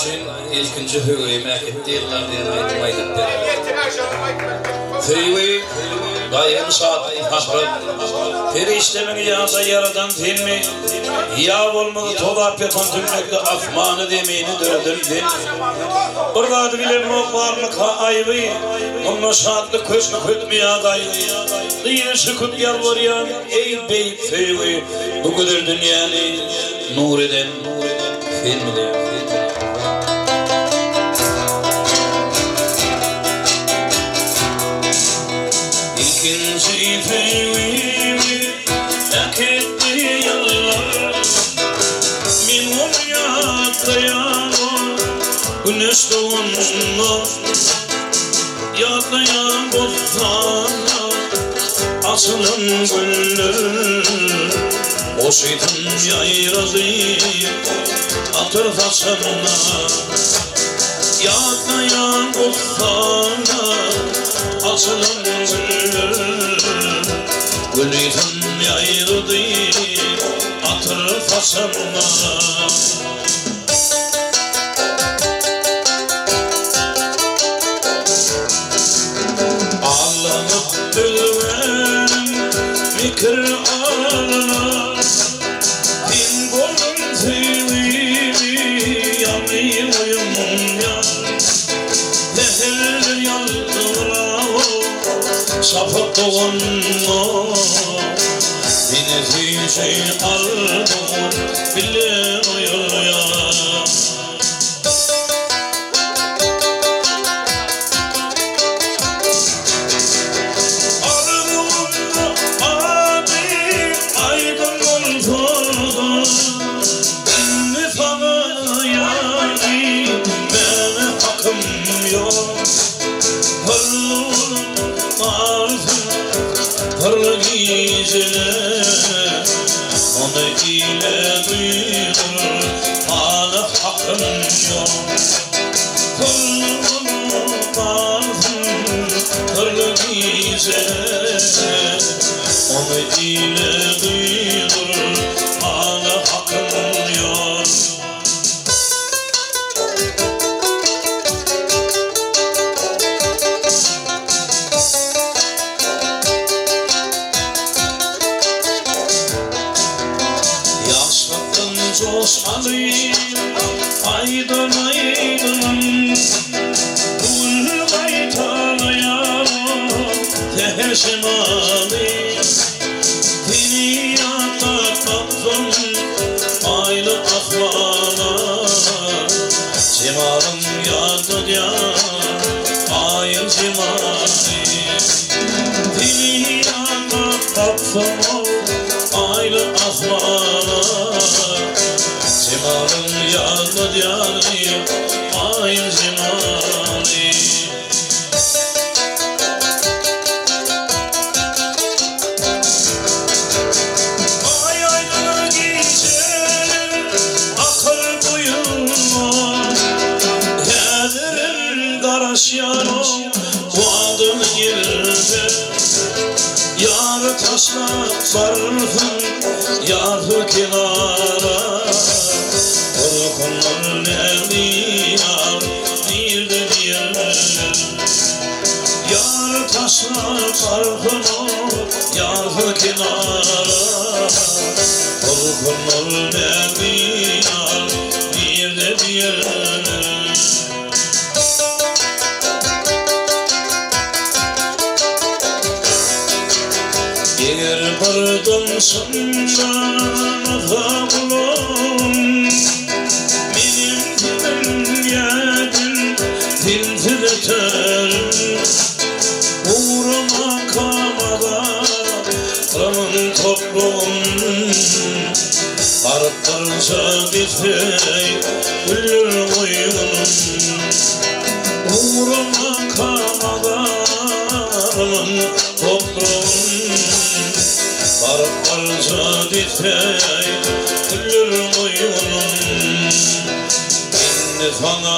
için ilkinci hüveyi mehket değiller diye aytmaydık der. Hüveyi daim saat hasret. Periştemin yağda yaradan filmi. Ya olmadı tolap yapan tümlekte afmanı demeyini dördüldü. Burada bilir o varlık ha ayvı. Onun saatli közlü kütmüya gayrı. Yine sükut yalvarıyan ey beyik feyvi. Bu kadar dünyanı nur eden filmi. İkinci feyvimi hak etti yıllar. Min olmayan güneş doğumda yatlayan bozlarla açılan güller. O şeytan yayradı atıf asarına yatlayan bozlarla açılan güller. Gülüyden yayradı atıf asarına. Fikir ağlar din golun sevimi yanıyorum ya Deher yaldıra sapık doğanma Beni fişe alma bilemiyor ya Parlı geceler onu ile duyulur hala hakkım yok. Parlı geceler onu ile duyulur hala hakkım yok. Coş alayım aydın aydın Kul baytanayam teheşim alayım Dini yataklattım aylı afmana Cimalım yardı ya ayın cimali Dini yataklattım aylı afmana Cimalım yardı yani ayın cimali Ay aydın geçer akıl buyurma Yedirin karaş yarım bu adım yerde Yarı taşla sarfın yarı kenara Korkunlar nevdiyar bir de diğer Yarı taşla sarfın yarı kenara Korkunlar nevdiyar bir de diğer Eğer bardan sonra fağlım Benim dünyadım dildileterim Uğrama kamada ramın toplum Arıklarca bitmey güller koyunum Uğrama kamada ramın toplum Barbarca ditmey güller koyunum İnni sana